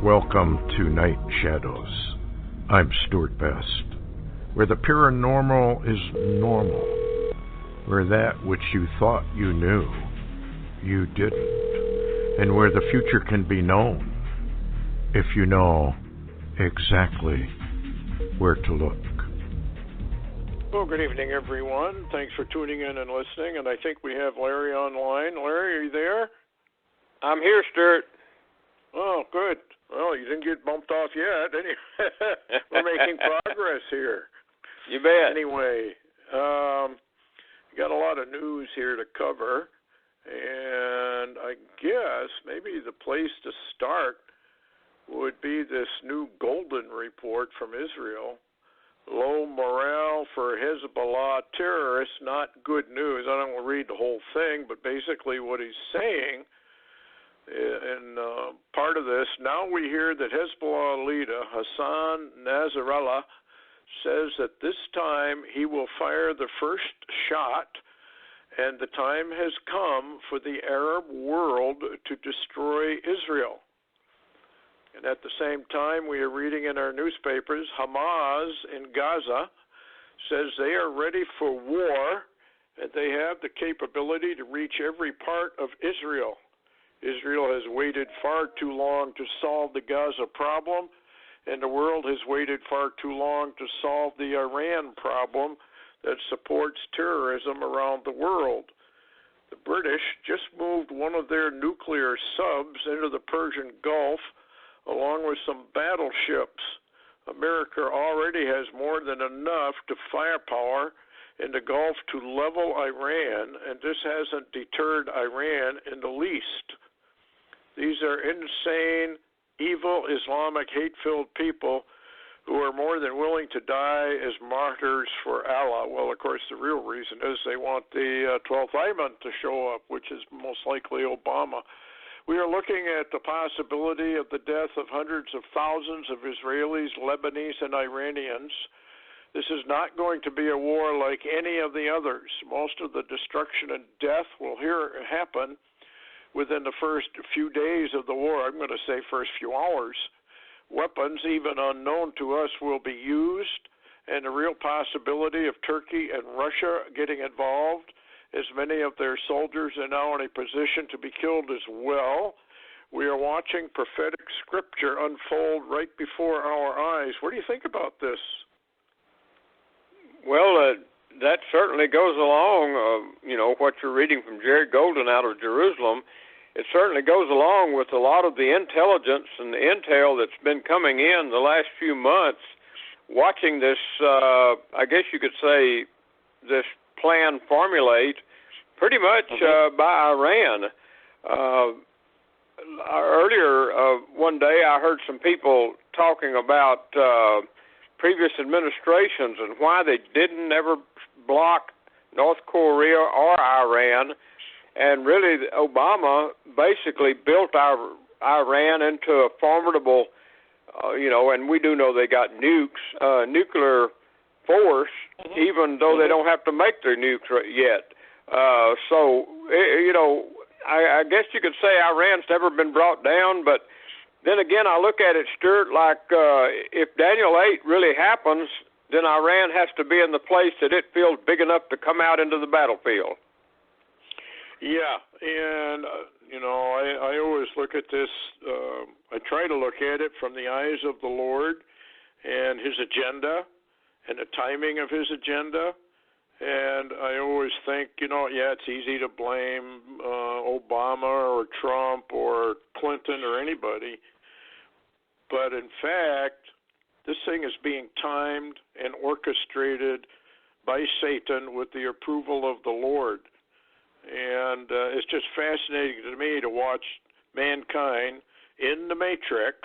Welcome to Night Shadows. I'm Stewart Best, where the paranormal is normal, where that which you thought you knew, you didn't, and where the future can be known if you know exactly where to look. Well, good evening, everyone. Thanks for tuning in and listening, and I think we have Larry online. Larry, are you there? I'm here, Stewart. Oh, good. Well, you didn't get bumped off yet. We're making progress here. You bet. Anyway, got a lot of news here to cover, and I guess maybe the place to start would be this new Golden Report from Israel. Low morale for Hezbollah terrorists, not good news. I don't want to read the whole thing, but basically what he's saying in part of this, now we hear that Hezbollah leader Hassan Nasrallah says that this time he will fire the first shot, and the time has come for the Arab world to destroy Israel. And at the same time, we are reading in our newspapers, Hamas in Gaza says they are ready for war, and they have the capability to reach every part of Israel. Israel has waited far too long to solve the Gaza problem, and the world has waited far too long to solve the Iran problem that supports terrorism around the world. The British just moved one of their nuclear subs into the Persian Gulf, along with some battleships. America already has more than enough to firepower in the Gulf to level Iran, and this hasn't deterred Iran in the least. These are insane, evil, Islamic, hate-filled people who are more than willing to die as martyrs for Allah. Well, of course, the real reason is they want the 12th Imam to show up, which is most likely Obama. We are looking at the possibility of the death of hundreds of thousands of Israelis, Lebanese, and Iranians. This is not going to be a war like any of the others. Most of the destruction and death will happen within the first few days of the war. I'm going to say first few hours. Weapons, even unknown to us, will be used, and the real possibility of Turkey and Russia getting involved, as many of their soldiers are now in a position to be killed as well. We are watching prophetic scripture unfold right before our eyes. What do you think about this? Well, that certainly goes along, what you're reading from Jerry Golden out of Jerusalem. It certainly goes along with a lot of the intelligence and the intel that's been coming in the last few months, watching this, I guess you could say, this plan formulate pretty much by Iran. Earlier one day I heard some people talking about previous administrations and why they didn't ever block North Korea or Iran, and really Obama basically built Iran into a formidable, and we do know they got nuclear force, even though they don't have to make their nukes yet. I guess you could say Iran's never been brought down, but then again, I look at it, Stewart, like if Daniel 8 really happens, then Iran has to be in the place that it feels big enough to come out into the battlefield. Yeah, and, I always look at this, I try to look at it from the eyes of the Lord and his agenda and the timing of his agenda. And I always think, it's easy to blame Obama or Trump or Clinton or anybody. But in fact, this thing is being timed and orchestrated by Satan with the approval of the Lord. And it's just fascinating to me to watch mankind in the Matrix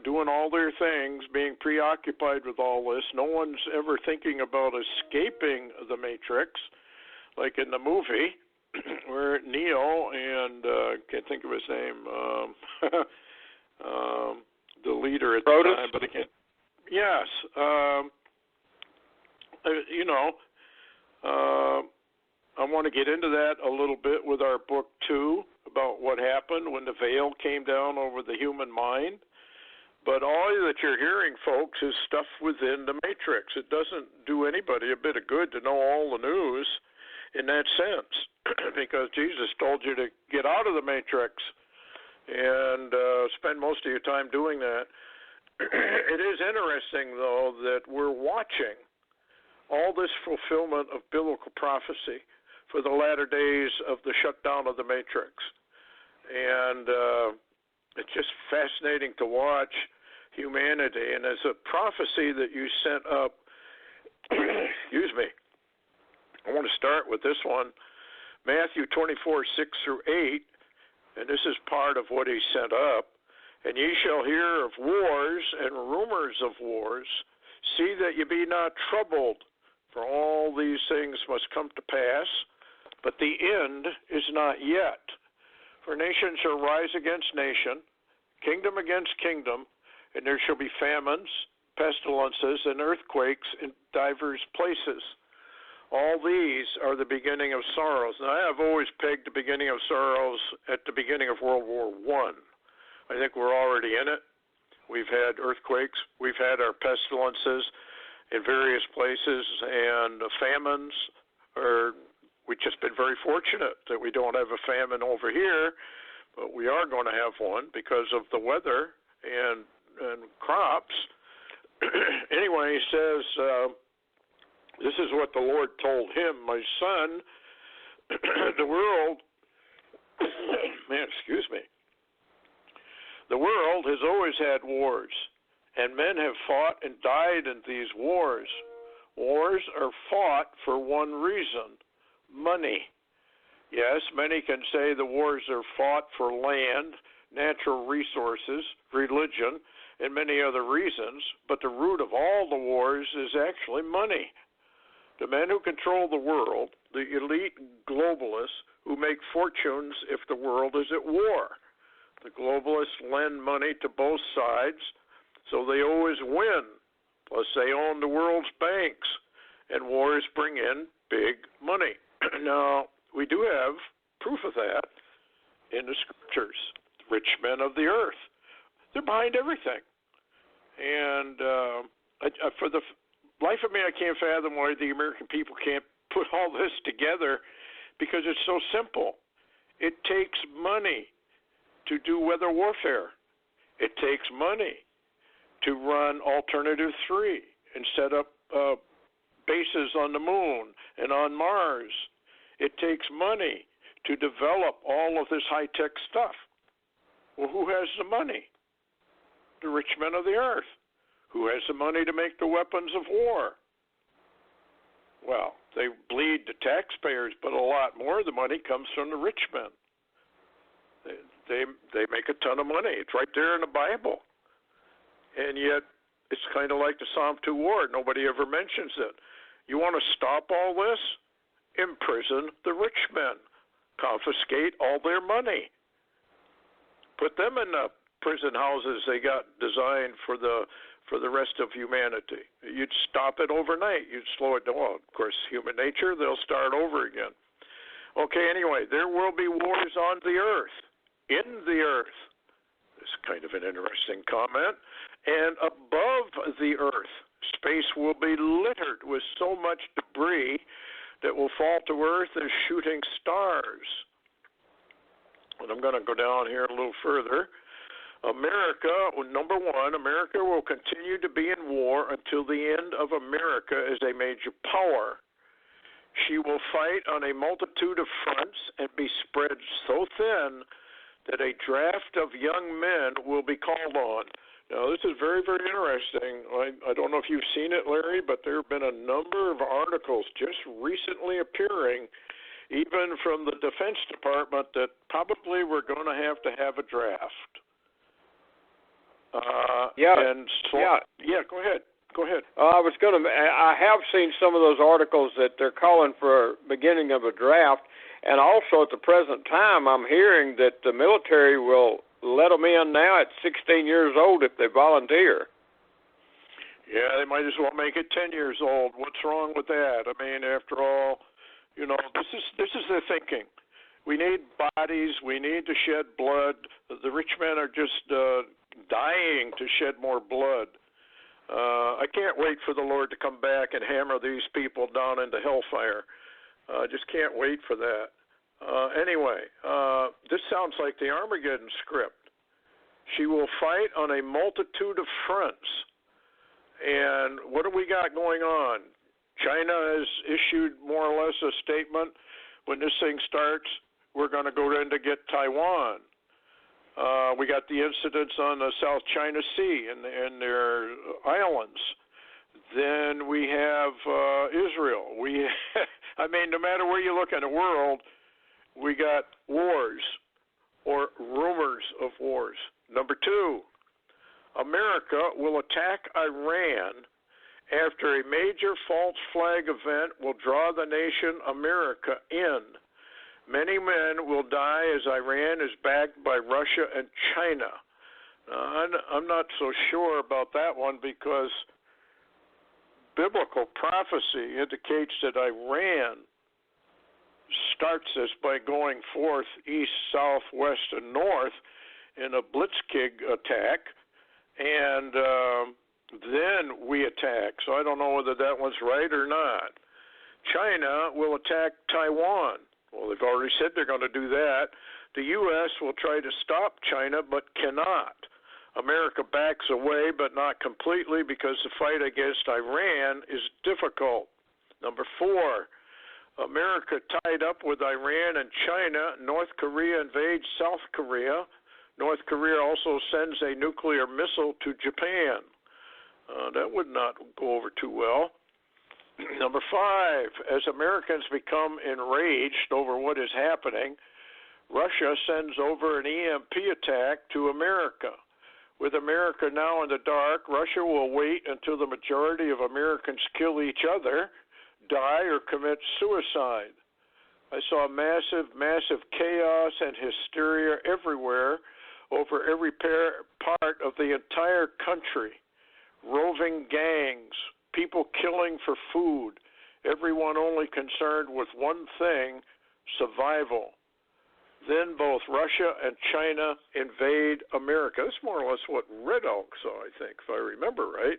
doing all their things, being preoccupied with all this. No one's ever thinking about escaping the Matrix, like in the movie where Neo and can't think of his name, the leader at the time, but I can't. Yes, I want to get into that a little bit with our book too, about what happened when the veil came down over the human mind. But all that you're hearing, folks, is stuff within the matrix. It doesn't do anybody a bit of good to know all the news in that sense, because Jesus told you to get out of the matrix and spend most of your time doing that. It is interesting, though, that we're watching all this fulfillment of biblical prophecy for the latter days of the shutdown of the matrix. And it's just fascinating to watch humanity. And as a prophecy that you sent up, excuse me, I want to start with this one, Matthew 24, 6 through 8, and this is part of what he sent up. And ye shall hear of wars and rumors of wars. See that ye be not troubled, for all these things must come to pass, but the end is not yet. For nation shall rise against nation, kingdom against kingdom, and there shall be famines, pestilences, and earthquakes in divers places. All these are the beginning of sorrows. Now, I have always pegged the beginning of sorrows at the beginning of World War I. I think we're already in it. We've had earthquakes. We've had our pestilences in various places, and famines. We've just been very fortunate that we don't have a famine over here, but we are going to have one because of the weather and crops. Anyway, he says, this is what the Lord told him, my son, the world, excuse me, the world has always had wars, and men have fought and died in these wars. Wars are fought for one reason, money. Yes, many can say the wars are fought for land, natural resources, religion, and many other reasons, but the root of all the wars is actually money. The men who control the world, the elite globalists who make fortunes if the world is at war. The globalists lend money to both sides, so they always win. Plus, they own the world's banks, and wars bring in big money. Now, we do have proof of that in the scriptures. The rich men of the earth, they're behind everything. And for the life of me, I can't fathom why the American people can't put all this together, because it's so simple. It takes money to do weather warfare. It takes money to run Alternative 3 and set up bases on the moon and on Mars. It takes money to develop all of this high-tech stuff. Well, who has the money? The rich men of the earth. Who has the money to make the weapons of war? Well, they bleed the taxpayers, but a lot more of the money comes from the rich men. They make a ton of money. It's right there in the Bible. And yet, it's kind of like the Psalm 2 war. Nobody ever mentions it. You want to stop all this? Imprison the rich men. Confiscate all their money. Put them in the prison houses they got designed for the rest of humanity. You'd stop it overnight. You'd slow it down. Well, of course, human nature, they'll start over again. Okay, anyway, there will be wars on the earth. In the earth. This is kind of an interesting comment. And above the earth, space will be littered with so much debris that will fall to earth as shooting stars. And I'm going to go down here a little further. America, number one, America will continue to be in war until the end of America as a major power. She will fight on a multitude of fronts and be spread so thin that a draft of young men will be called on. Now, this is very, very interesting. I don't know if you've seen it, Larry, but there have been a number of articles just recently appearing, even from the Defense Department, that probably we're going to have a draft. Yeah, go ahead. I have seen some of those articles that they're calling for beginning of a draft, and also at the present time, I'm hearing that the military will let them in now at 16 years old if they volunteer. Yeah, they might as well make it 10 years old. What's wrong with that? I mean, after all, this is their thinking. We need bodies. We need to shed blood. The rich men are just dying to shed more blood. I can't wait for the Lord to come back and hammer these people down into hellfire. I just can't wait for that. Anyway, this sounds like the Armageddon script. She will fight on a multitude of fronts. And what do we got going on? China has issued more or less a statement. When this thing starts, we're going to go in to get Taiwan. We got the incidents on the South China Sea and their islands. Then we have Israel. I mean, no matter where you look in the world, we got wars or rumors of wars. Number 2, America will attack Iran after a major false flag event will draw the nation America in. Many men will die as Iran is backed by Russia and China. I'm not so sure about that one because biblical prophecy indicates that Iran starts this by going forth east, south, west, and north in a blitzkrieg attack, and then we attack. So I don't know whether that one's right or not. China will attack Taiwan. Well, they've already said they're going to do that. The U.S. will try to stop China but cannot. America backs away but not completely because the fight against Iran is difficult. Number 4, America tied up with Iran and China. North Korea invades South Korea. North Korea also sends a nuclear missile to Japan. That would not go over too well. Number 5, as Americans become enraged over what is happening, Russia sends over an EMP attack to America. With America now in the dark, Russia will wait until the majority of Americans kill each other, die, or commit suicide. I saw massive chaos and hysteria everywhere over every part of the entire country. Roving gangs, people killing for food, everyone only concerned with one thing, survival. Then both Russia and China invade America. That's more or less what Red Elk saw, I think, if I remember right.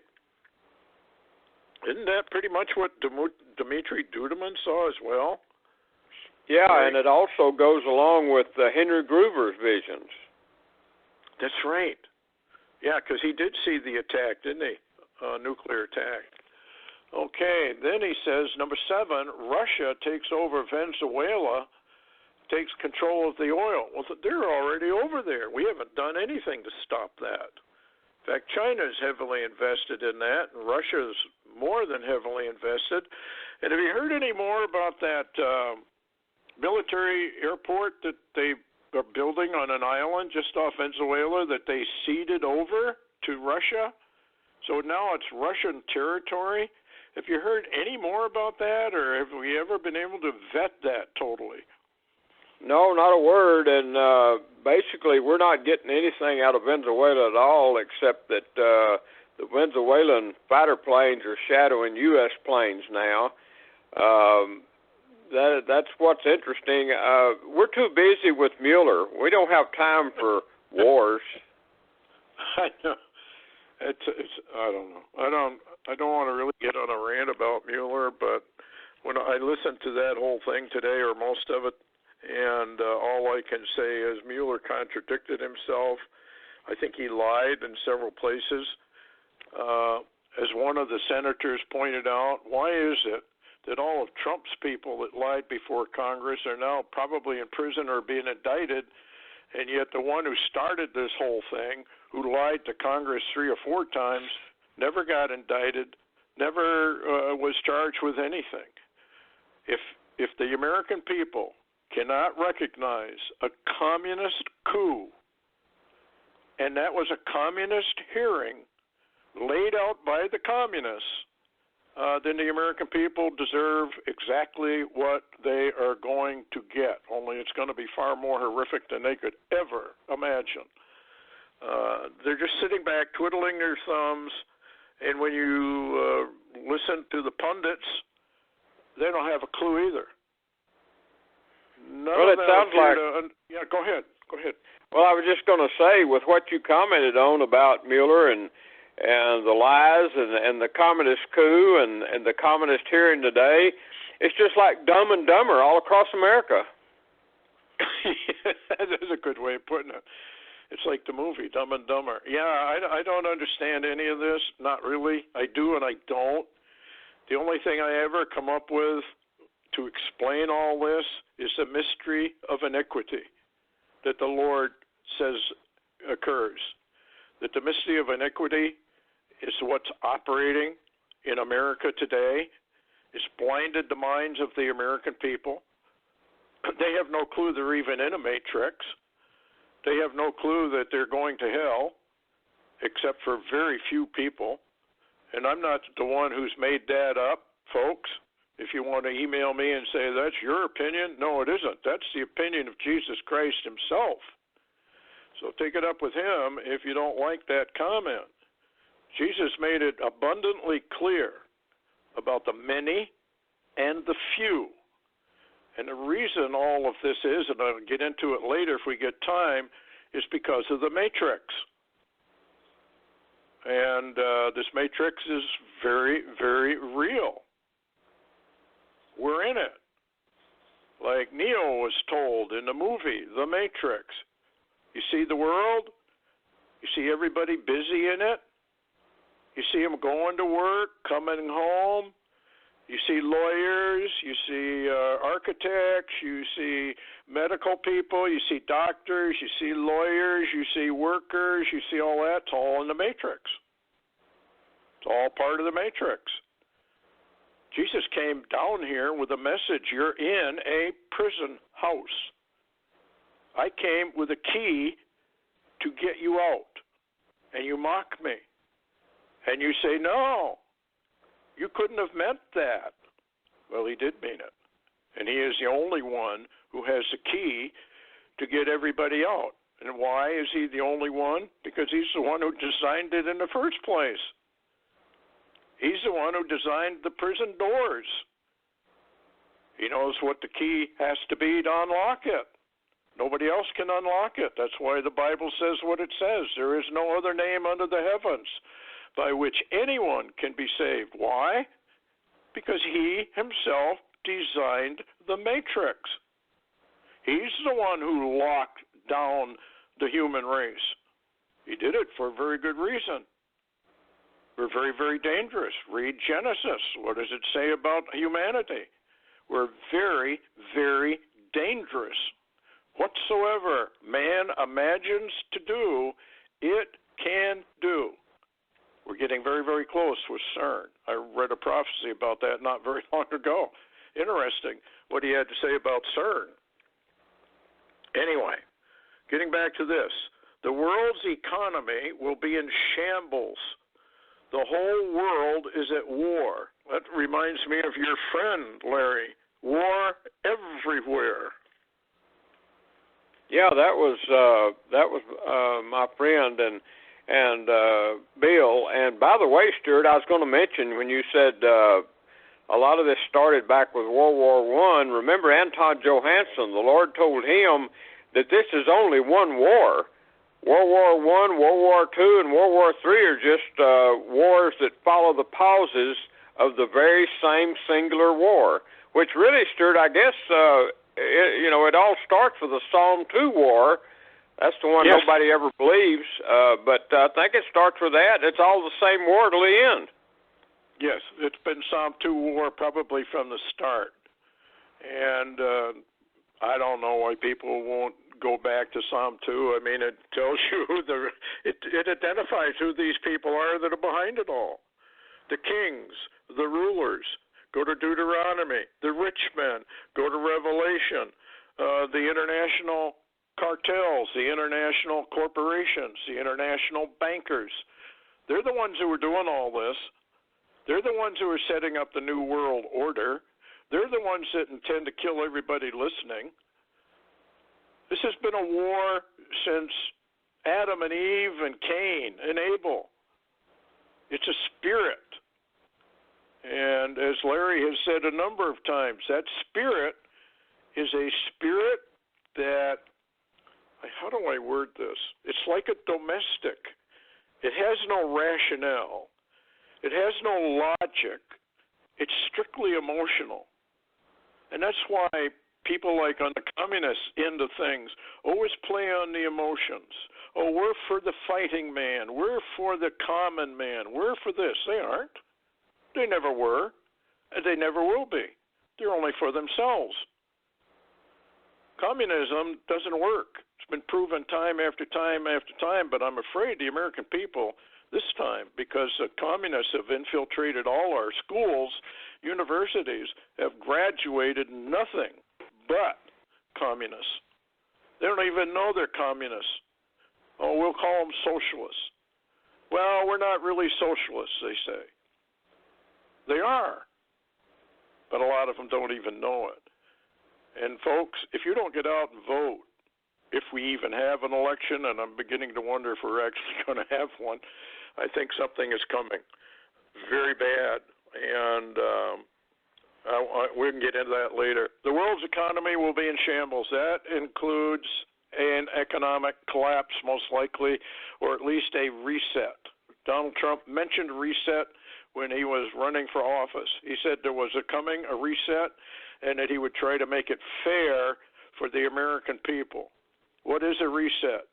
Isn't that pretty much what Dmitry Duduman saw as well? Yeah, right. And it also goes along with Henry Gruver's visions. That's right. Yeah, because he did see the attack, didn't he? Nuclear attack. Okay, then he says, number 7, Russia takes over Venezuela, takes control of the oil. Well, they're already over there. We haven't done anything to stop that. In fact, China is heavily invested in that, and Russia is more than heavily invested. And have you heard any more about that military airport that they are building on an island just off Venezuela that they ceded over to Russia? So now it's Russian territory. Have you heard any more about that, or have we ever been able to vet that totally? No, not a word, and basically we're not getting anything out of Venezuela at all except that the Venezuelan fighter planes are shadowing U.S. planes now. That's what's interesting. We're too busy with Mueller. We don't have time for wars. I know. I don't know. I don't want to really get on a rant about Mueller, but when I listened to that whole thing today, or most of it, and all I can say is Mueller contradicted himself. I think he lied in several places. As one of the senators pointed out, why is it that all of Trump's people that lied before Congress are now probably in prison or being indicted, and yet the one who started this whole thing, who lied to Congress 3 or 4 times, never got indicted, never was charged with anything? If the American people cannot recognize a communist coup, and that was a communist hearing laid out by the communists, then the American people deserve exactly what they are going to get, only it's going to be far more horrific than they could ever imagine. They're just sitting back, twiddling their thumbs, and when you listen to the pundits, they don't have a clue either. Well, it sounds like... Yeah, go ahead. Well, I was just going to say, with what you commented on about Mueller and the lies and the communist coup and the communist hearing today, it's just like Dumb and Dumber all across America. That is a good way of putting it. It's like the movie Dumb and Dumber. Yeah, I don't understand any of this. Not really. I do and I don't. The only thing I ever come up with to explain all this is the mystery of iniquity that the Lord says occurs. That the mystery of iniquity is what's operating in America today. It's blinded the minds of the American people. They have no clue they're even in a matrix. They have no clue that they're going to hell, except for very few people. And I'm not the one who's made that up, folks. If you want to email me and say that's your opinion, no, it isn't. That's the opinion of Jesus Christ himself. So take it up with him if you don't like that comment. Jesus made it abundantly clear about the many and the few. And the reason all of this is, and I'll get into it later if we get time, is because of the matrix. And this matrix is very, very real. We're in it. Like Neo was told in the movie, The Matrix. You see the world? You see everybody busy in it? You see them going to work, coming home? You see lawyers, you see architects, you see medical people, you see doctors, you see lawyers, you see workers, you see all that. It's all in the matrix. It's all part of the matrix. Jesus came down here with a message. You're in a prison house. I came with a key to get you out. And you mock me. And you say, no, you couldn't have meant that. Well, he did mean it. And he is the only one who has the key to get everybody out. And why is he the only one? Because he's the one who designed it in the first place. He's the one who designed the prison doors. He knows what the key has to be to unlock it. Nobody else can unlock it. That's why the Bible says what it says. There is no other name under the heavens by which anyone can be saved. Why? Because he himself designed the matrix. He's the one who locked down the human race. He did it for a very good reason. We're very, very dangerous. Read Genesis. What does it say about humanity? We're very, very dangerous. Whatsoever man imagines to do, it can do. We're getting very, very close with CERN. I read a prophecy about that not very long ago. Interesting what he had to say about CERN. Anyway, getting back to this. The world's economy will be in shambles. The whole world is at war. That reminds me of your friend, Larry. War everywhere. Yeah, that was my friend and Bill. And by the way, Stewart, I was going to mention when you said a lot of this started back with World War I. Remember Anton Johansson? The Lord told him that this is only one war. World War I, World War II, and World War III are just wars that follow the pauses of the very same singular war, which really, Stewart, I guess, it all starts with the Psalm 2 war. That's the one yes. Nobody ever believes, but I think it starts with that. It's all the same war till the end. Yes, it's been Psalm 2 war probably from the start. And I don't know why people won't go back to Psalm 2. I mean, it tells you it identifies who these people are that are behind it all. The kings, the rulers, go to Deuteronomy. The rich men, go to Revelation. The international cartels, the international corporations, the international bankers. They're the ones who are doing all this. They're the ones who are setting up the New World Order. They're the ones that intend to kill everybody listening. This has been a war since Adam and Eve and Cain and Abel. It's a spirit. And as Larry has said a number of times, that spirit is a spirit that, how do I word this? It's like a domestic. It has no rationale. It has no logic. It's strictly emotional. And that's why people like on the communist end of things always play on the emotions. Oh, we're for the fighting man. We're for the common man. We're for this. They aren't. They never were. And they never will be. They're only for themselves. Communism doesn't work. It's been proven time after time after time, but I'm afraid the American people this time, because the communists have infiltrated all our schools, universities, have graduated nothing but communists. They don't even know they're communists. Oh, we'll call them socialists. Well, we're not really socialists, they say. They are. But a lot of them don't even know it. And folks, if you don't get out and vote, if we even have an election, and I'm beginning to wonder if we're actually going to have one, I think something is coming very bad. And we can get into that later. The world's economy will be in shambles. That includes an economic collapse, most likely, or at least a reset. Donald Trump mentioned reset when he was running for office. He said there was a reset, and that he would try to make it fair for the American people. What is a reset?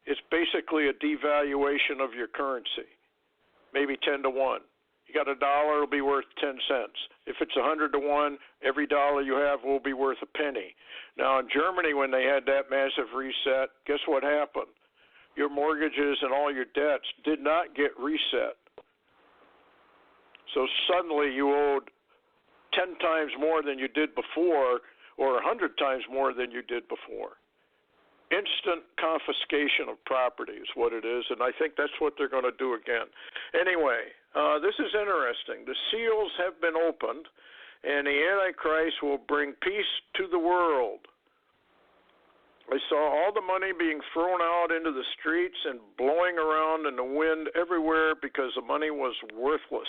It's basically a devaluation of your currency, maybe 10 to 1. You got $1, it'll be worth 10 cents. If it's 100 to 1, every dollar you have will be worth a penny. Now, in Germany, when they had that massive reset, guess what happened? Your mortgages and all your debts did not get reset. So suddenly you owed 10 times more than you did before, or 100 times more than you did before. Instant confiscation of property is what it is, and I think that's what they're going to do again. Anyway, this is interesting. The seals have been opened, and the Antichrist will bring peace to the world. I saw all the money being thrown out into the streets and blowing around in the wind everywhere because the money was worthless.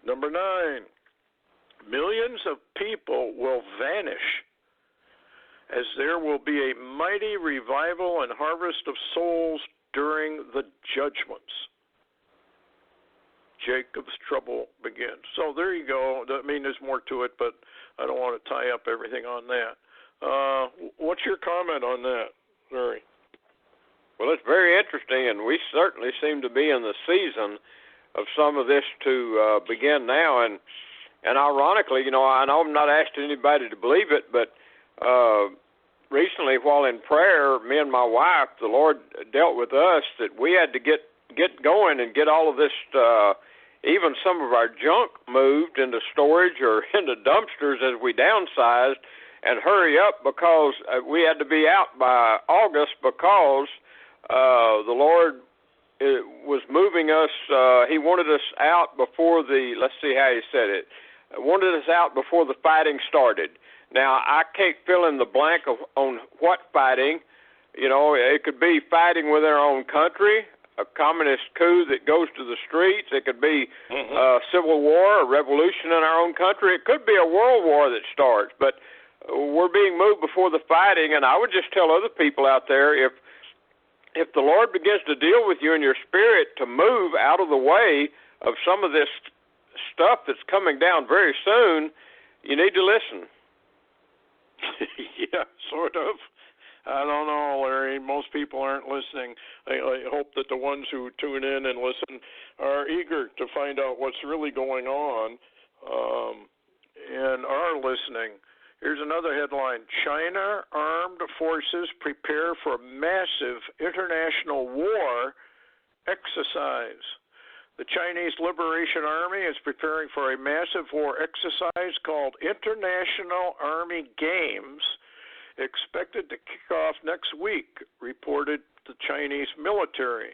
Number 9, millions of people will vanish, as there will be a mighty revival and harvest of souls during the judgments. Jacob's trouble begins. So there you go. I mean, there's more to it, but I don't want to tie up everything on that. What's your comment on that, Larry? Well, it's very interesting, and we certainly seem to be in the season of some of this to begin now. And ironically, I know I'm not asking anybody to believe it, but recently, while in prayer, me and my wife, the Lord dealt with us that we had to get going and get all of this, even some of our junk moved into storage or into dumpsters as we downsized, and hurry up because we had to be out by August because the Lord was moving us. He wanted us out before let's see how he said it, wanted us out before the fighting started. Now, I can't fill in the blank on what fighting. It could be fighting within our own country, a communist coup that goes to the streets. It could be a civil war, a revolution in our own country. It could be a world war that starts. But we're being moved before the fighting, and I would just tell other people out there, if the Lord begins to deal with you in your spirit to move out of the way of some of this stuff that's coming down very soon, you need to listen. Yeah, sort of. I don't know, Larry. Most people aren't listening. I hope that the ones who tune in and listen are eager to find out what's really going on and are listening. Here's another headline. China armed forces prepare for massive international war exercise. The Chinese Liberation Army is preparing for a massive war exercise called International Army Games, expected to kick off next week, reported the Chinese military.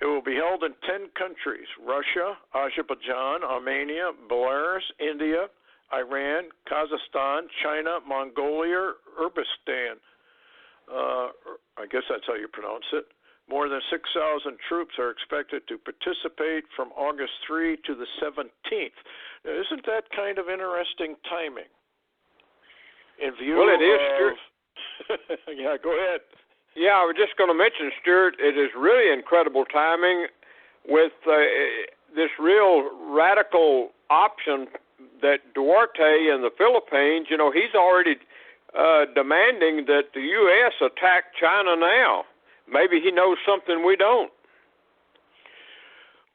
It will be held in 10 countries: Russia, Azerbaijan, Armenia, Belarus, India, Iran, Kazakhstan, China, Mongolia, Uzbekistan. I guess that's how you pronounce it. More than 6,000 troops are expected to participate from August 3 to the 17th. Now, isn't that kind of interesting timing? in view well, it is, of... Yeah, go ahead. Yeah, I was just going to mention, Stewart, it is really incredible timing with this real radical option that Duarte in the Philippines, he's already demanding that the U.S. attack China now. Maybe he knows something we don't.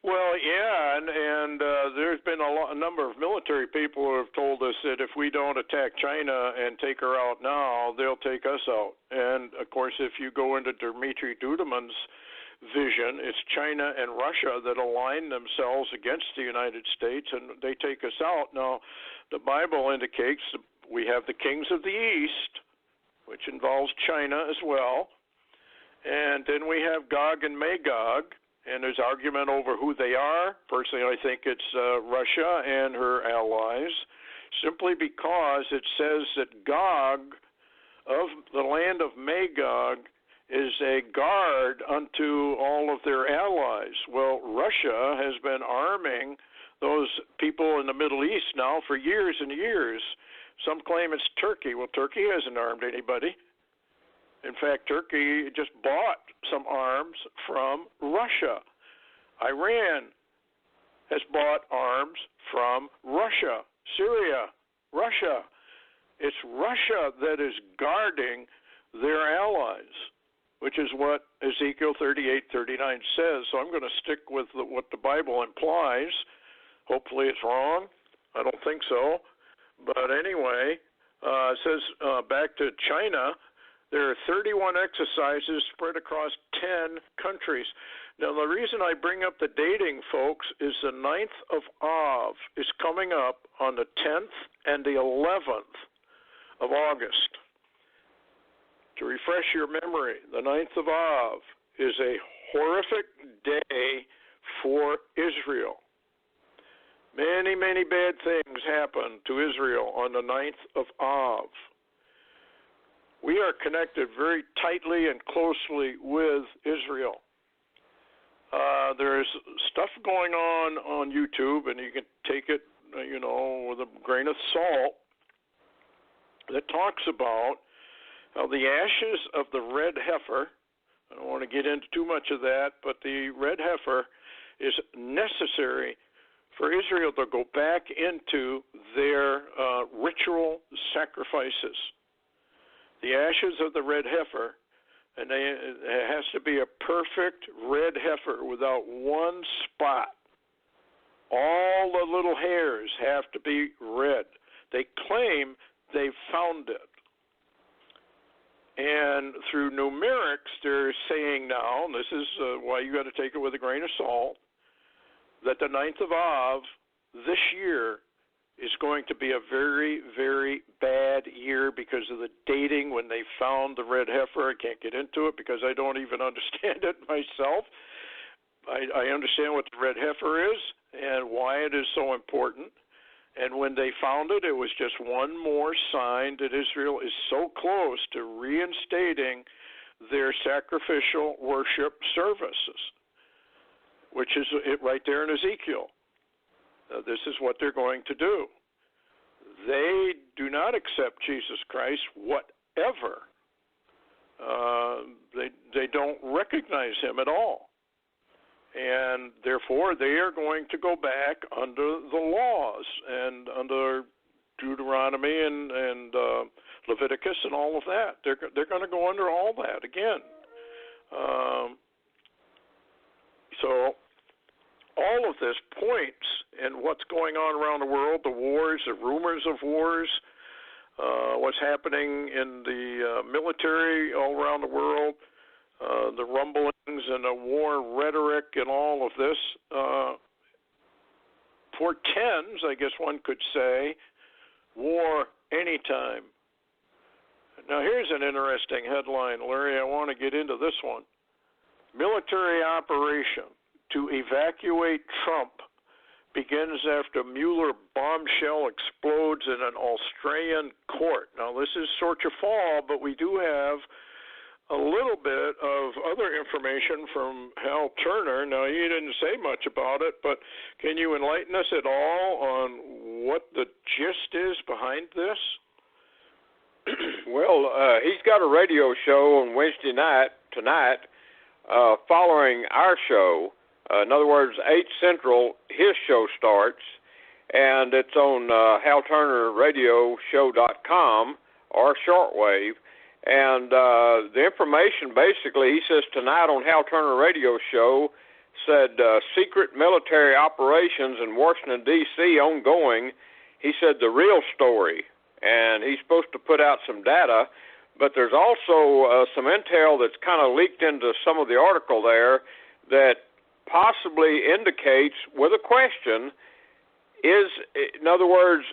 Well, yeah, and there's been a number of military people who have told us that if we don't attack China and take her out now, they'll take us out. And, of course, if you go into Dmitry Duduman's vision, it's China and Russia that align themselves against the United States, and they take us out. Now, the Bible indicates we have the kings of the East, which involves China as well, and then we have Gog and Magog, and there's argument over who they are. Personally, I think it's Russia and her allies, simply because it says that Gog of the land of Magog is a guard unto all of their allies. Well, Russia has been arming those people in the Middle East now for years and years. Some claim it's Turkey. Well, Turkey hasn't armed anybody. In fact, Turkey just bought some arms from Russia. Iran has bought arms from Russia. Syria, Russia. It's Russia that is guarding their allies, which is what Ezekiel 38:39 says. So I'm going to stick with what the Bible implies. Hopefully it's wrong. I don't think so. But anyway, it says back to China, there are 31 exercises spread across 10 countries. Now, the reason I bring up the dating, folks, is the 9th of Av is coming up on the 10th and the 11th of August. To refresh your memory, the 9th of Av is a horrific day for Israel. Many, many bad things happen to Israel on the 9th of Av. We are connected very tightly and closely with Israel. There's stuff going on YouTube, and you can take it, with a grain of salt, that talks about how the ashes of the red heifer, I don't want to get into too much of that, but the red heifer is necessary for Israel to go back into their ritual sacrifices. The ashes of the red heifer, and it has to be a perfect red heifer without one spot. All the little hairs have to be red. They claim they found it. And through numerics, they're saying now, and this is why you got to take it with a grain of salt, that the 9th of Av this year is going to be a very, very bad year because of the dating when they found the red heifer. I can't get into it because I don't even understand it myself. I understand what the red heifer is and why it is so important. And when they found it, it was just one more sign that Israel is so close to reinstating their sacrificial worship services, which is it right there in Ezekiel. This is what they're going to do. They do not accept Jesus Christ, whatever. They don't recognize him at all. And therefore, they are going to go back under the laws and under Deuteronomy and Leviticus and all of that. They're going to go under all that again. So all of this points in what's going on around the world, the wars, the rumors of wars, what's happening in the military all around the world, the rumblings and the war rhetoric and all of this portends, I guess one could say, war anytime. Now here's an interesting headline, Larry. I want to get into this one. Military operation to evacuate Trump begins after Mueller bombshell explodes in an Australian court. Now, this is sort of fall, but we do have a little bit of other information from Hal Turner. Now, he didn't say much about it, but can you enlighten us at all on what the gist is behind this? Well, he's got a radio show on Wednesday night tonight, following our show. In other words, 8 Central, his show starts, and it's on HalTurnerRadioShow.com or shortwave. And the information, basically, he says tonight on Hal Turner Radio Show, said secret military operations in Washington, D.C. ongoing. He said the real story, and he's supposed to put out some data, but there's also some intel that's kind of leaked into some of the article there that possibly indicates, with a question, in other words,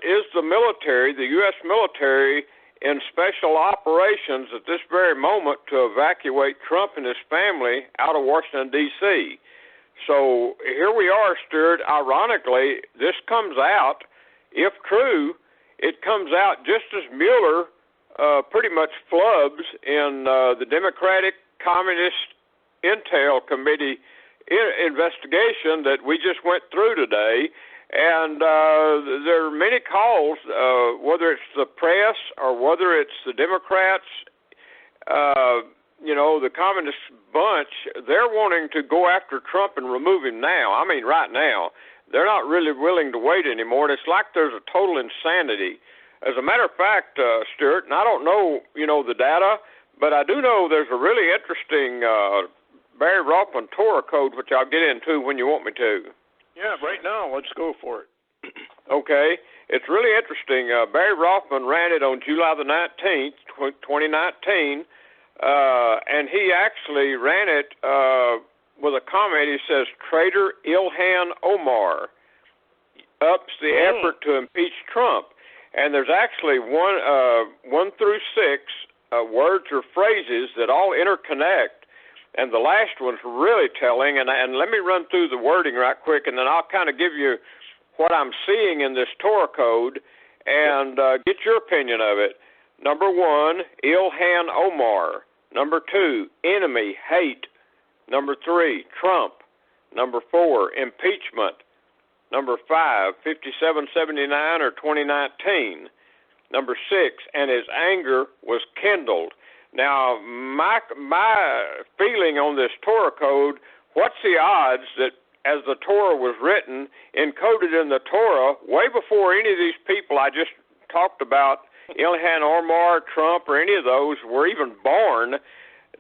is the military, the U.S. military, in special operations at this very moment to evacuate Trump and his family out of Washington, D.C.? So here we are, Stewart. Ironically, this comes out, if true, it comes out just as Mueller pretty much flubs in the Democratic Communist Intel Committee investigation that we just went through today. And there are many calls, whether it's the press or whether it's the Democrats, the communist bunch, they're wanting to go after Trump and remove him now. I mean, right now. They're not really willing to wait anymore. And it's like there's a total insanity. As a matter of fact, Stewart, and I don't know, the data, but I do know there's a really interesting Barry Rothman Torah code, which I'll get into when you want me to. Yeah, right now, let's go for it. Okay. It's really interesting. Barry Rothman ran it on July the 19th, 2019, and he actually ran it with a comment. He says, Traitor Ilhan Omar ups the effort to impeach Trump. And there's actually 1 through 6 words or phrases that all interconnect. And the last one's really telling, and let me run through the wording right quick, and then I'll kind of give you what I'm seeing in this Torah code and get your opinion of it. Number 1, Ilhan Omar. Number 2, enemy, hate. Number 3, Trump. Number 4, impeachment. Number 5, 5779 or 2019. Number 6, and his anger was kindled. Now, my feeling on this Torah code, what's the odds that as the Torah was written, encoded in the Torah, way before any of these people I just talked about, Ilhan Omar, Trump, or any of those were even born,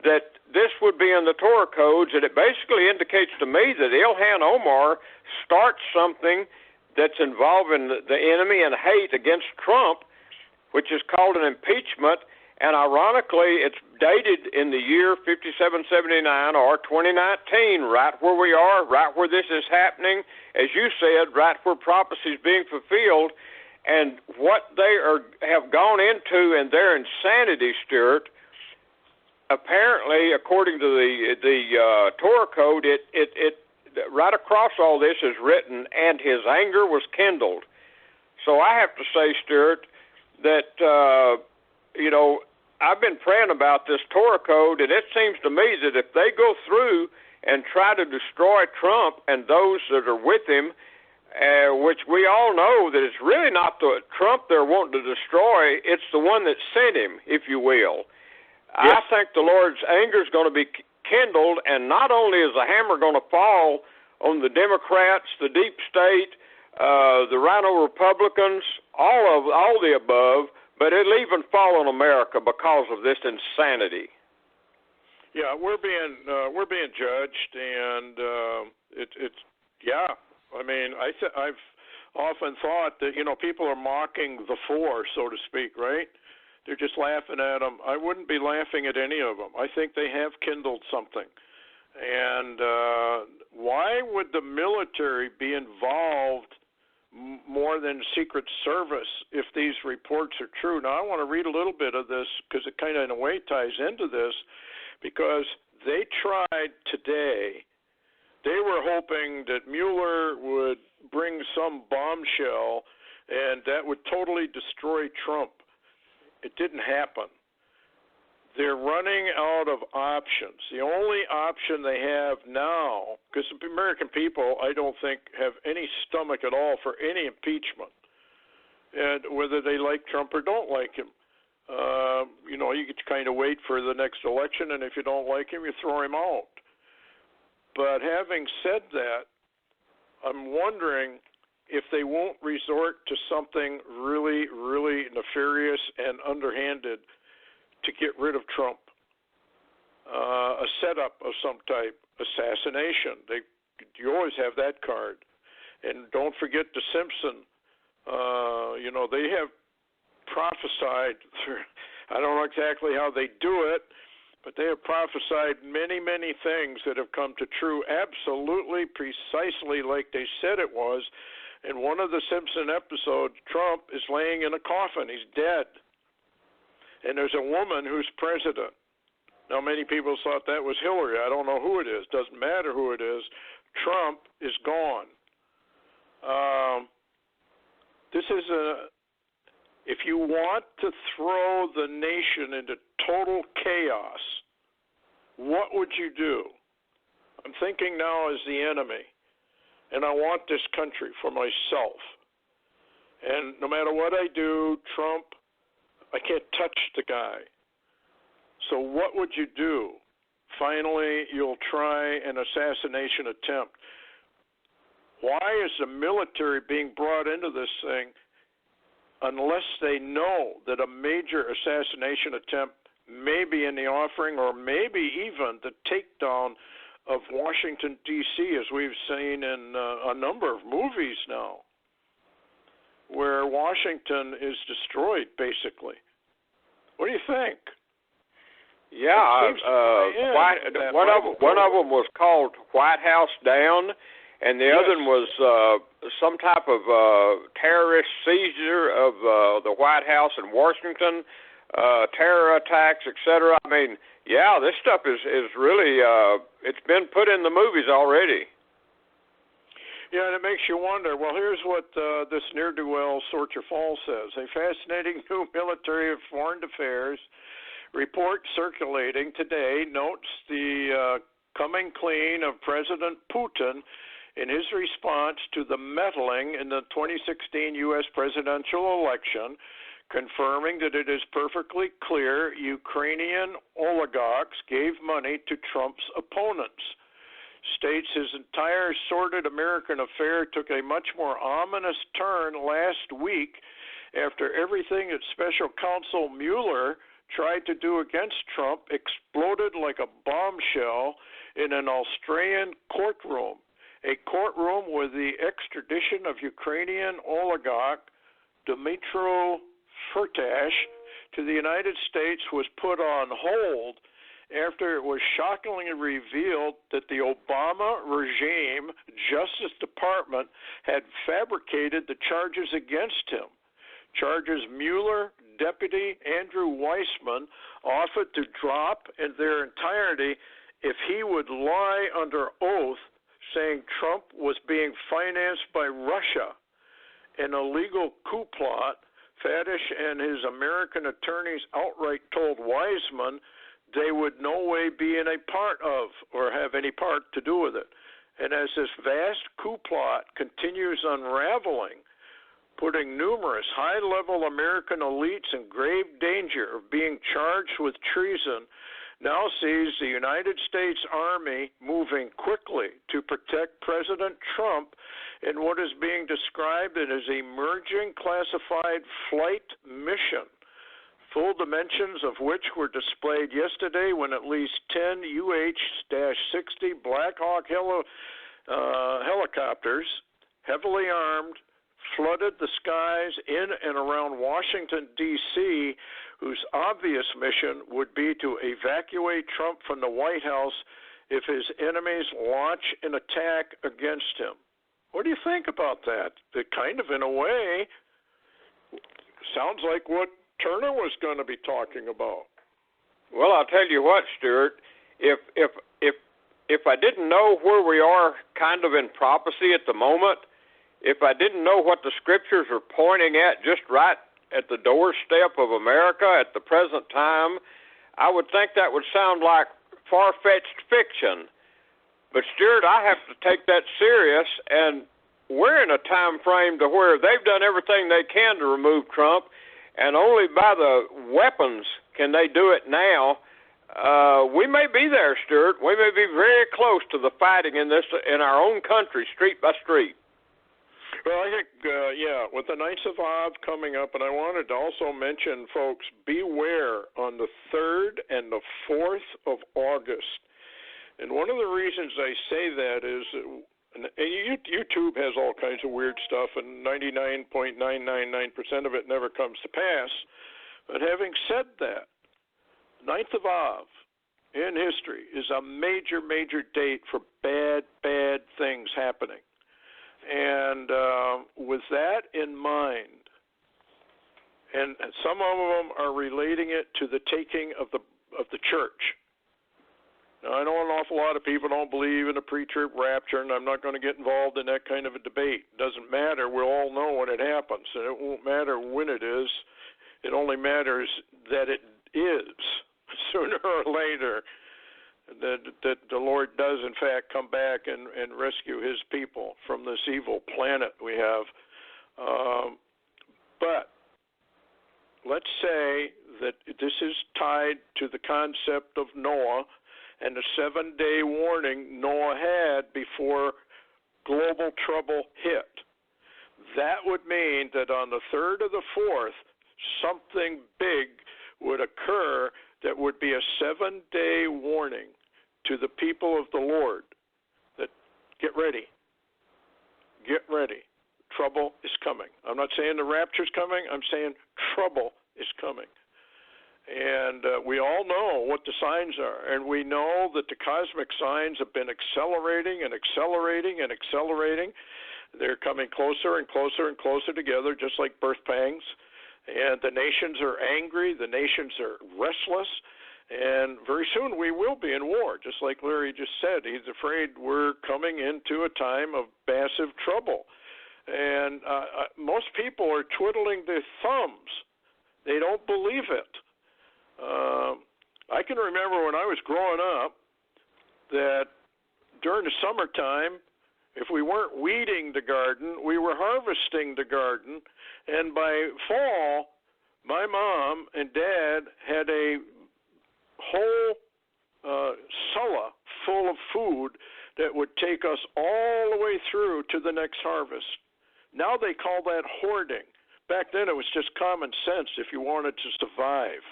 that this would be in the Torah codes, and it basically indicates to me that Ilhan Omar starts something that's involving the enemy and hate against Trump, which is called an impeachment. And ironically, it's dated in the year 5779 or 2019, right where we are, right where this is happening, as you said, right where prophecy is being fulfilled. And what they have gone into in their insanity, Stewart, apparently, according to the Torah code, it right across all this is written, and his anger was kindled. So I have to say, Stewart, that I've been praying about this Torah code, and it seems to me that if they go through and try to destroy Trump and those that are with him, which we all know that it's really not the Trump they're wanting to destroy, it's the one that sent him, if you will. Yes. I think the Lord's anger is going to be kindled, and not only is the hammer going to fall on the Democrats, the deep state, the Rhino Republicans, all the above, but it'll even fall on America because of this insanity. Yeah, we're being judged, and it's yeah. I mean, I've often thought that people are mocking the four, so to speak, right? They're just laughing at them. I wouldn't be laughing at any of them. I think they have kindled something. And why would the military be involved more than Secret Service if these reports are true? Now, I want to read a little bit of this because it kind of, in a way, ties into this, because they tried today. They were hoping that Mueller would bring some bombshell and that would totally destroy Trump. It didn't happen. They're running out of options. The only option they have now, because the American people, I don't think, have any stomach at all for any impeachment, and whether they like Trump or don't like him. You get to kind of wait for the next election, and if you don't like him, you throw him out. But having said that, I'm wondering if they won't resort to something really, really nefarious and underhanded to get rid of Trump. A setup of some type, assassination. You always have that card. And don't forget the Simpson. They have prophesied, I don't know exactly how they do it, but they have prophesied many, many things that have come to true absolutely precisely like they said it was. In one of the Simpson episodes, Trump is laying in a coffin. He's dead. And there's a woman who's president. Now, many people thought that was Hillary. I don't know who it is. Doesn't matter who it is. Trump is gone. If you want to throw the nation into total chaos, what would you do? I'm thinking now as the enemy, and I want this country for myself. And no matter what I do, Trump, I can't touch the guy. So what would you do? Finally, you'll try an assassination attempt. Why is the military being brought into this thing unless they know that a major assassination attempt may be in the offering, or maybe even the takedown of Washington, D.C., as we've seen in a number of movies now, where Washington is destroyed, basically? What do you think? Yeah, one of them was called White House Down, and the other one was some type of terrorist seizure of the White House in Washington, terror attacks, etc. I mean, yeah, this stuff is really, it's been put in the movies already. Yeah, and it makes you wonder. Well, here's what this ne'er-do-well Sorcher Falls says. A fascinating new military of foreign affairs report circulating today notes the coming clean of President Putin in his response to the meddling in the 2016 U.S. presidential election, confirming that it is perfectly clear Ukrainian oligarchs gave money to Trump's opponents. States his entire sordid American affair took a much more ominous turn last week after everything that Special Counsel Mueller tried to do against Trump exploded like a bombshell in an Australian courtroom, a courtroom where the extradition of Ukrainian oligarch Dmytro Firtash to the United States was put on hold after it was shockingly revealed that the Obama regime Justice Department had fabricated the charges against him. Charges Mueller Deputy Andrew Weissman offered to drop in their entirety if he would lie under oath saying Trump was being financed by Russia. An illegal coup plot, Fadish and his American attorneys outright told Weissman they would no way be in a part of or have any part to do with it. And as this vast coup plot continues unraveling, putting numerous high-level American elites in grave danger of being charged with treason, now sees the United States Army moving quickly to protect President Trump in what is being described as emerging classified flight mission, full dimensions of which were displayed yesterday when at least 10 UH-60 Black Hawk helicopters, heavily armed, flooded the skies in and around Washington, D.C., whose obvious mission would be to evacuate Trump from the White House if his enemies launch an attack against him. What do you think about that? It kind of, in a way, sounds like what Turner was going to be talking about. Well, I'll tell you what, Stewart, if I didn't know where we are kind of in prophecy at the moment, if I didn't know what the scriptures are pointing at just right at the doorstep of America at the present time, I would think that would sound like far-fetched fiction. But, Stewart, I have to take that serious, and we're in a time frame to where they've done everything they can to remove Trump, and only by the weapons can they do it now. We may be there, Stewart. We may be very close to the fighting in our own country, street by street. Well, I think, with the Knights of Av coming up, and I wanted to also mention, folks, beware on the 3rd and the 4th of August. And one of the reasons I say that is, and YouTube has all kinds of weird stuff, and 99.999% of it never comes to pass. But having said that, 9th of Av in history is a major, major date for bad, bad things happening. And with that in mind, and some of them are relating it to the taking of the church. Now, I know an awful lot of people don't believe in a pre-trib rapture, and I'm not going to get involved in that kind of a debate. It doesn't matter. We'll all know when it happens, and it won't matter when it is. It only matters that it is, sooner or later, that the Lord does, in fact, come back and rescue his people from this evil planet we have. But let's say that this is tied to the concept of Noah and the 7-day warning Noah had before global trouble hit. That would mean that on the 3rd or the 4th, something big would occur that would be a 7-day warning to the people of the Lord that get ready. Get ready. Trouble is coming. I'm not saying the rapture's coming. I'm saying trouble is coming. And we all know what the signs are. And we know that the cosmic signs have been accelerating and accelerating and accelerating. They're coming closer and closer and closer together, just like birth pangs. And the nations are angry. The nations are restless. And very soon we will be in war, just like Larry just said. He's afraid we're coming into a time of massive trouble. And most people are twiddling their thumbs. They don't believe it. I can remember when I was growing up that during the summertime, if we weren't weeding the garden, we were harvesting the garden. And by fall, my mom and dad had a whole cellar full of food that would take us all the way through to the next harvest. Now they call that hoarding. Back then it was just common sense if you wanted to survive.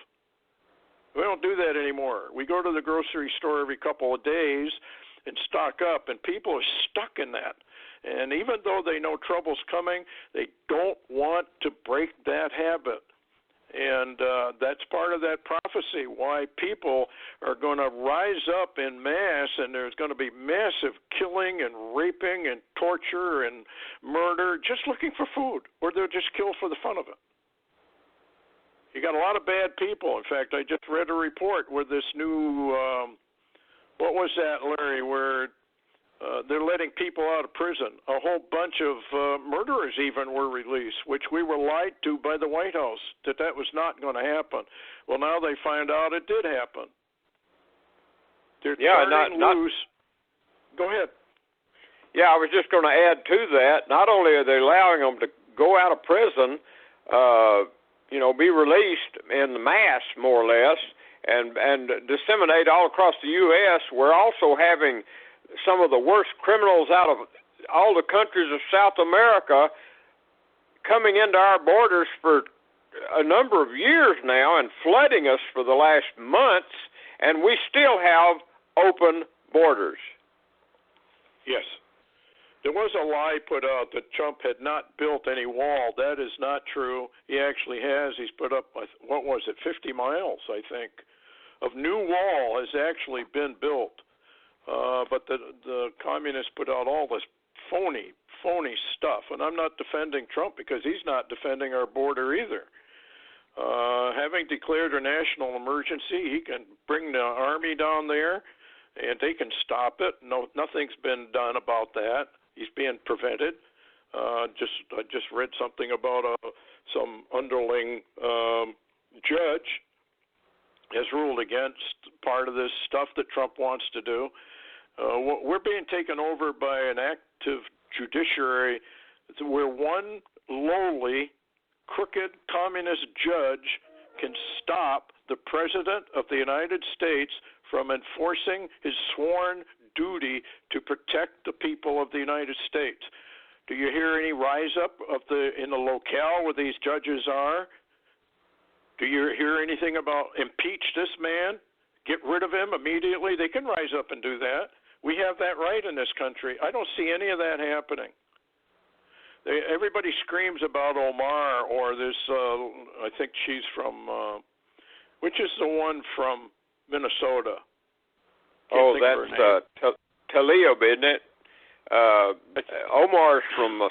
We don't do that anymore. We go to the grocery store every couple of days and stock up, and people are stuck in that. And even though they know trouble's coming, they don't want to break that habit. And that's part of that prophecy, why people are going to rise up in mass, and there's going to be massive killing and raping and torture and murder just looking for food, or they'll just kill for the fun of it. You got a lot of bad people. In fact, I just read a report where this new, what was that, Larry, where they're letting people out of prison. A whole bunch of murderers even were released, which we were lied to by the White House, that was not going to happen. Well, now they find out it did happen. They're turning loose. Go ahead. Yeah, I was just going to add to that. Not only are they allowing them to go out of prison, be released in the mass, more or less, and disseminate all across the U.S., we're also having some of the worst criminals out of all the countries of South America coming into our borders for a number of years now and flooding us for the last months, and we still have open borders. Yes. There was a lie put out that Trump had not built any wall. That is not true. He actually has. He's put up, 50 miles, I think, of new wall has actually been built. But the communists put out all this phony stuff. And I'm not defending Trump because he's not defending our border either. Having declared a national emergency, he can bring the army down there and they can stop it. No, nothing's been done about that. He's being prevented. I just read something about some underling judge has ruled against part of this stuff that Trump wants to do. We're being taken over by an active judiciary. We're one lowly crooked communist judge can stop the President of the United States from enforcing his sworn duty to protect the people of the United States. Do you hear any rise up in the locale where these judges are? Do you hear anything about impeach this man, get rid of him immediately? They can rise up and do that. We have that right in this country. I don't see any of that happening. Everybody screams about Omar or this, I think she's from, which is the one from Minnesota? That's Talihina, isn't it? Omar's from,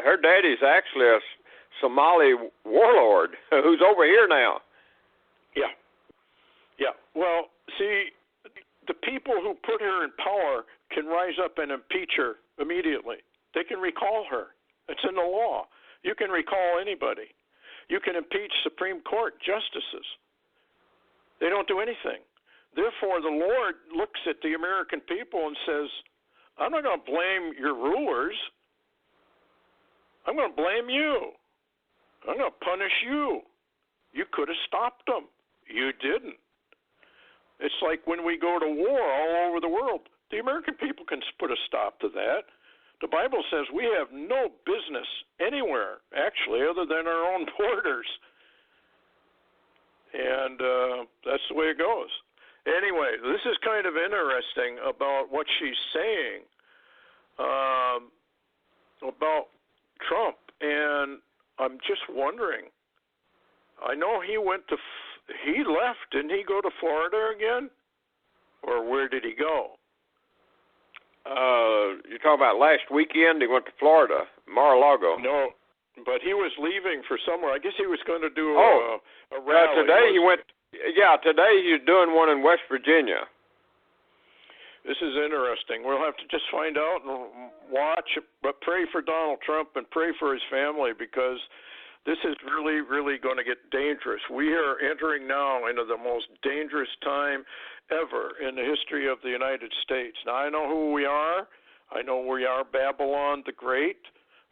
her daddy's actually a Somali warlord who's over here now. Yeah. Well, see, the people who put her in power can rise up and impeach her immediately. They can recall her. It's in the law. You can recall anybody. You can impeach Supreme Court justices. They don't do anything. Therefore, the Lord looks at the American people and says, I'm not going to blame your rulers. I'm going to blame you. I'm going to punish you. You could have stopped them. You didn't. It's like when we go to war all over the world, the American people can put a stop to that. The Bible says we have no business anywhere, actually, other than our own borders. And that's the way it goes. Anyway, this is kind of interesting about what she's saying about Trump. And I'm just wondering, I know he left. Didn't he go to Florida again? Or where did he go? You're talking about last weekend? He went to Florida, Mar-a-Lago. No, but he was leaving for somewhere. I guess he was going to do a rally. Today he went. Yeah, today he's doing one in West Virginia. This is interesting. We'll have to just find out and watch, but pray for Donald Trump and pray for his family, because this is really, really going to get dangerous. We are entering now into the most dangerous time ever in the history of the United States. Now, I know who we are. I know we are Babylon the Great.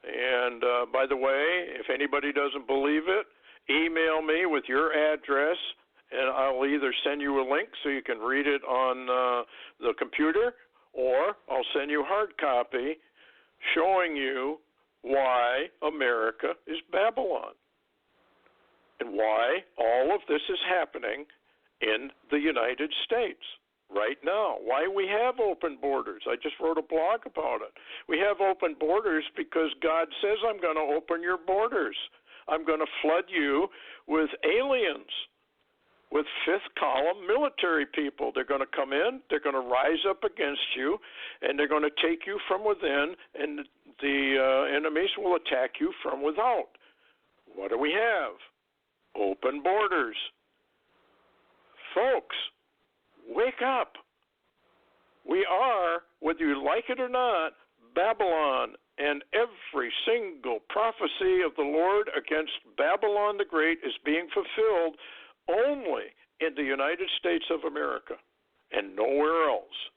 And by the way, if anybody doesn't believe it, email me with your address, and I'll either send you a link so you can read it on the computer, or I'll send you a hard copy showing you why America is Babylon and why all of this is happening in the United States right now. Why we have open borders. I just wrote a blog about it. We have open borders because God says, I'm going to open your borders. I'm going to flood you with aliens, with fifth column military people. They're going to come in, they're going to rise up against you, and they're going to take you from within, and the enemies will attack you from without. What do we have? Open borders. Folks, wake up. We are, whether you like it or not, Babylon, and every single prophecy of the Lord against Babylon the Great is being fulfilled only in the United States of America and nowhere else.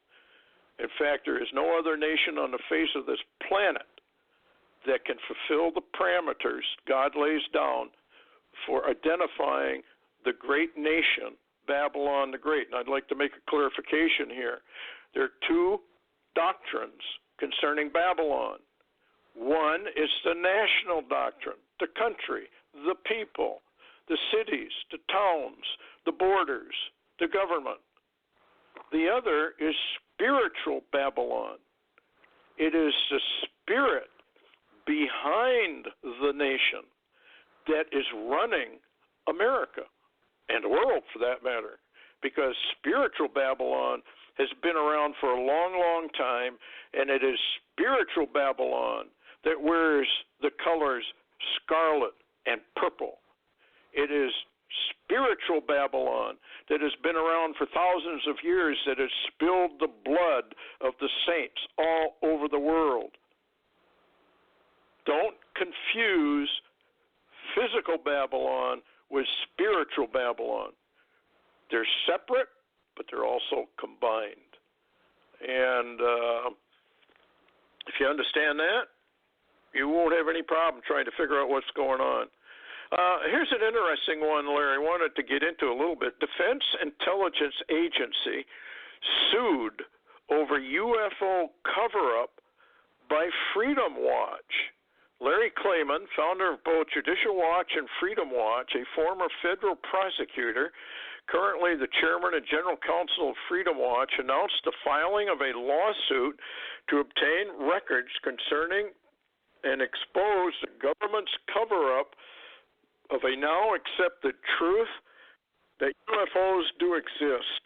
In fact, there is no other nation on the face of this planet that can fulfill the parameters God lays down for identifying the great nation, Babylon the Great. And I'd like to make a clarification here. There are two doctrines concerning Babylon. One is the national doctrine, the country, the people, the cities, the towns, the borders, the government. The other is spiritual Babylon. It is the spirit behind the nation that is running America and the world, for that matter, because spiritual Babylon has been around for a long, long time, and it is spiritual Babylon that wears the colors scarlet and purple. It is spiritual Babylon that has been around for thousands of years, that has spilled the blood of the saints all over the world. Don't confuse physical Babylon with spiritual Babylon. They're separate, but they're also combined. And if you understand that, You won't have any problem trying to figure out what's going on. Here's an interesting one, Larry. I wanted to get into a little bit. Defense Intelligence Agency sued over UFO cover-up by Freedom Watch. Larry Klayman, founder of both Judicial Watch and Freedom Watch, a former federal prosecutor, currently the chairman and general counsel of Freedom Watch, announced the filing of a lawsuit to obtain records concerning and expose the government's cover-up of a now accepted truth that UFOs do exist.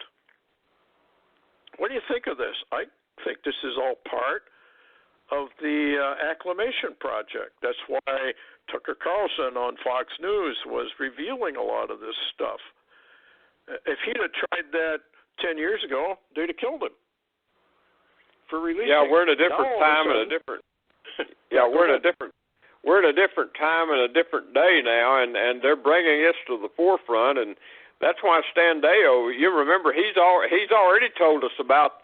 What do you think of this? I think this is all part of the Acclamation Project. That's why Tucker Carlson on Fox News was revealing a lot of this stuff. If he'd have tried that 10 years ago, they'd have killed him for releasing. Yeah, we're in a different time and a different. Yeah, we're in a different time and a different day now, and they're bringing this to the forefront, and that's why Stan Deyo, you remember, he's already told us about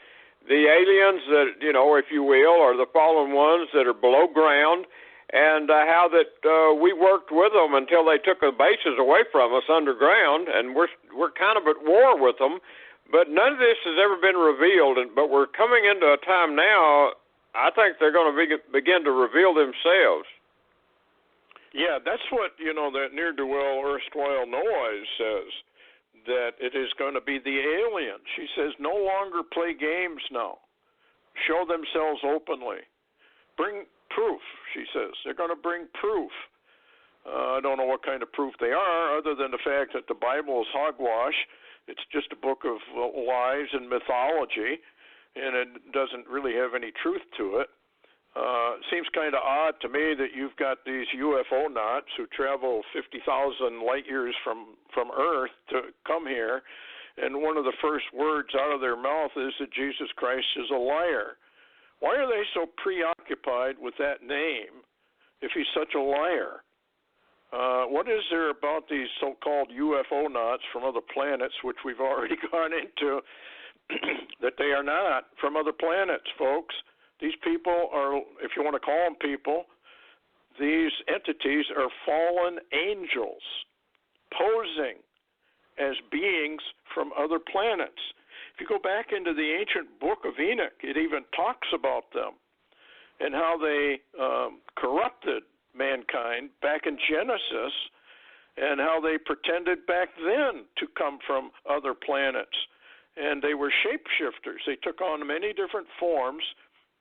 the aliens that, you know, if you will, are the fallen ones that are below ground, and how that we worked with them until they took the bases away from us underground, and we're kind of at war with them. But none of this has ever been revealed, but we're coming into a time now, I think they're going to begin to reveal themselves. Yeah, that's what, you know, that ne'er-do-well, erstwhile know-wise says, that it is going to be the aliens. She says no longer play games now. Show themselves openly. Bring proof, she says. They're going to bring proof. I don't know what kind of proof they are, other than the fact that the Bible is hogwash. It's just a book of lies and mythology, and it doesn't really have any truth to it. Seems kind of odd to me that you've got these UFO nuts who travel 50,000 light years from Earth to come here, and one of the first words out of their mouth is that Jesus Christ is a liar. Why are they so preoccupied with that name if he's such a liar? What is there about these so-called UFO nuts from other planets, which we've already gone into, that they are not from other planets, folks? These people are, if you want to call them people, these entities are fallen angels posing as beings from other planets. If you go back into the ancient book of Enoch, it even talks about them and how they corrupted mankind back in Genesis, and how they pretended back then to come from other planets. And they were shapeshifters. They took on many different forms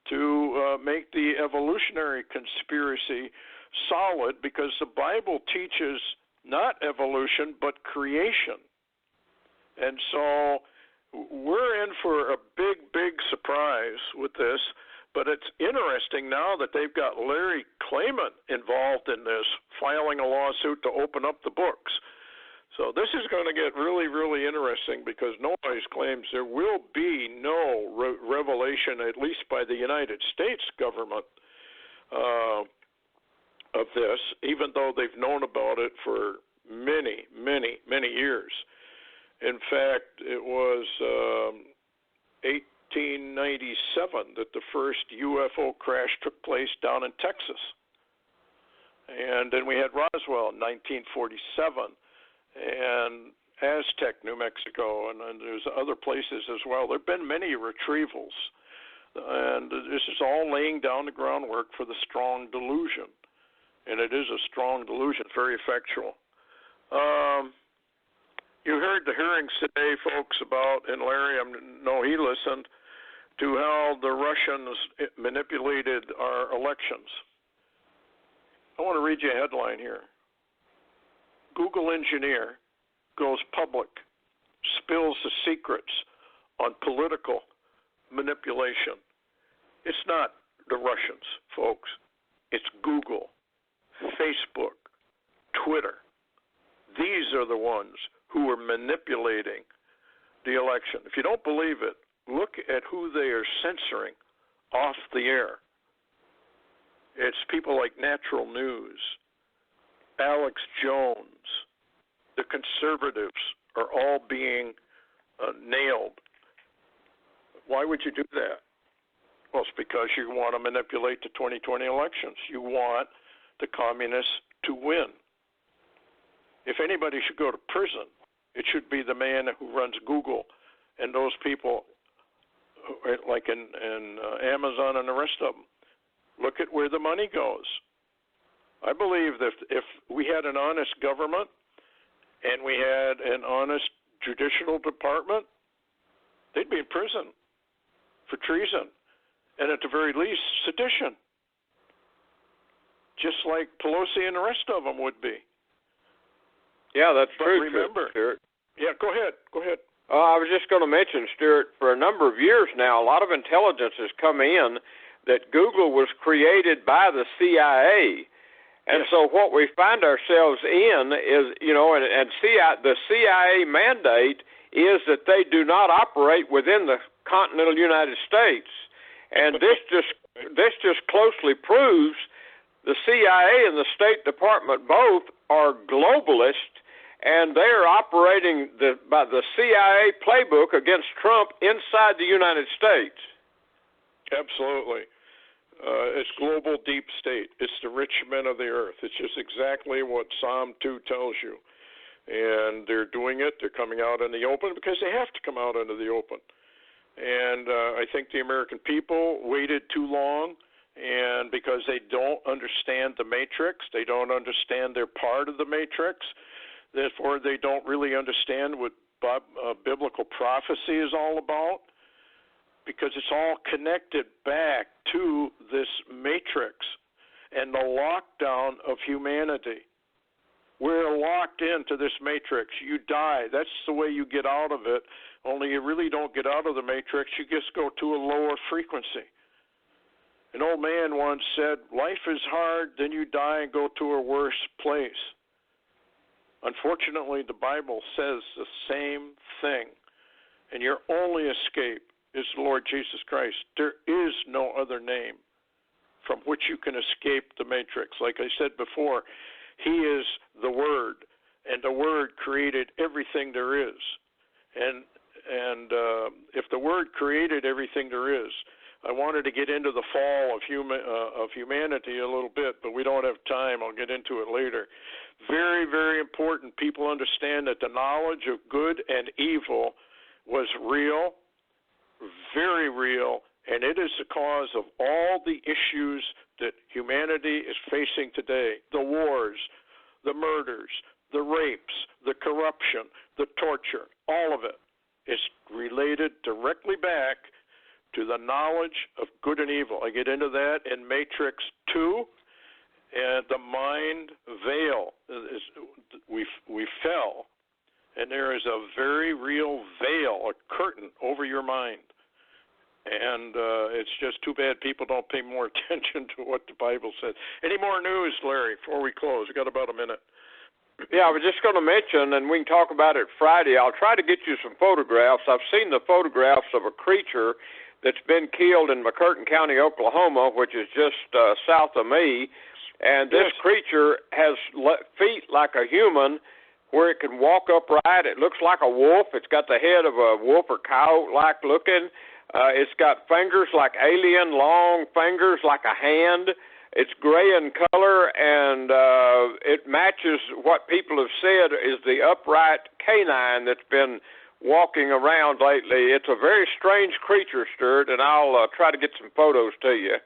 to make the evolutionary conspiracy solid, because the Bible teaches not evolution but creation. And so we're in for a big, big surprise with this, but it's interesting now that they've got Larry Klayman involved in this, filing a lawsuit to open up the books. So this is going to get really, really interesting, because Noyes claims there will be no revelation, at least by the United States government, of this, even though they've known about it for many, many, many years. In fact, it was 1897 that the first UFO crash took place down in Texas. And then we had Roswell in 1947. And Aztec, New Mexico, and there's other places as well. There have been many retrievals, and this is all laying down the groundwork for the strong delusion, and it is a strong delusion, very effectual. You heard the hearings today, folks, about, and Larry, I know he listened, to how the Russians manipulated our elections. I want to read you a headline here. Google engineer goes public, spills the secrets on political manipulation. It's not the Russians, folks. It's Google, Facebook, Twitter. These are the ones who are manipulating the election. If you don't believe it, look at who they are censoring off the air. It's people like Natural News, Alex Jones. The conservatives are all being nailed. Why would you do that? Well, it's because you want to manipulate the 2020 elections. You want the communists to win. If anybody should go to prison, it should be the man who runs Google and those people like in Amazon and the rest of them. Look at where the money goes. I believe that if we had an honest government and we had an honest judicial department, they'd be in prison for treason and at the very least sedition, just like Pelosi and the rest of them would be. Yeah, that's but true. Remember, Stewart. Yeah, go ahead. I was just going to mention, Stewart, for a number of years now, a lot of intelligence has come in that Google was created by the CIA. And so what we find ourselves in is, the CIA mandate is that they do not operate within the continental United States. And this just closely proves the CIA and the State Department both are globalists, and they are operating by the CIA playbook against Trump inside the United States. Absolutely. It's global deep state. It's the rich men of the earth. It's just exactly what Psalm 2 tells you. And they're doing it. They're coming out in the open because they have to come out into the open. And I think the American people waited too long, and because they don't understand the matrix, they don't understand their part of the matrix, therefore they don't really understand what biblical prophecy is all about, because it's all connected back to this matrix and the lockdown of humanity. We're locked into this matrix. You die. That's the way you get out of it, only you really don't get out of the matrix. You just go to a lower frequency. An old man once said, life is hard, then you die and go to a worse place. Unfortunately, the Bible says the same thing, and your only escape is the Lord Jesus Christ. There is no other name from which you can escape the matrix. Like I said before, He is the Word, and the Word created everything there is. And if the Word created everything there is, I wanted to get into the fall of humanity a little bit, but we don't have time. I'll get into it later. Very, very important. People understand that the knowledge of good and evil was real, very real, and it is the cause of all the issues that humanity is facing today. The wars, the murders, the rapes, the corruption, the torture, all of it is related directly back to the knowledge of good and evil. I get into that in Matrix 2, and the mind veil. We fell, and there is a very real veil, a curtain over your mind. And it's just too bad people don't pay more attention to what the Bible says. Any more news, Larry, before we close? We've got about a minute. Yeah, I was just going to mention, and we can talk about it Friday, I'll try to get you some photographs. I've seen the photographs of a creature that's been killed in McCurtain County, Oklahoma, which is just south of me. And this creature has feet like a human where it can walk upright. It looks like a wolf. It's got the head of a wolf or coyote-like looking. It's got fingers like alien, long fingers like a hand. It's gray in color, and it matches what people have said is the upright canine that's been walking around lately. It's a very strange creature, Stewart, and I'll try to get some photos to you.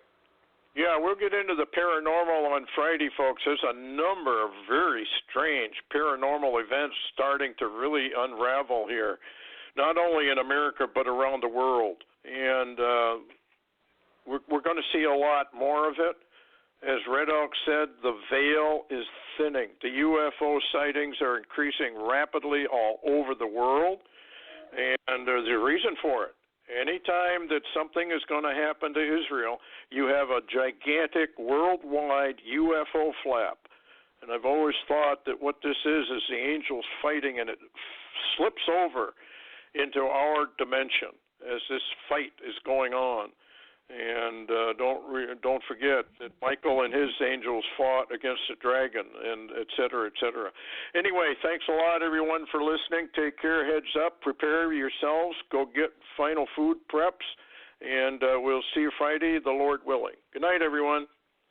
Yeah, we'll get into the paranormal on Friday, folks. There's a number of very strange paranormal events starting to really unravel here, not only in America but around the world. And we're going to see a lot more of it. As Red Elk said, the veil is thinning. The UFO sightings are increasing rapidly all over the world, and there's a reason for it. Anytime that something is going to happen to Israel, you have a gigantic worldwide UFO flap. And I've always thought that what this is the angels fighting, and it slips over into our dimension as this fight is going on. And don't forget that Michael and his angels fought against the dragon, and et cetera, et cetera. Anyway, thanks a lot, everyone, for listening. Take care. Heads up. Prepare yourselves. Go get final food preps. And we'll see you Friday, the Lord willing. Good night, everyone.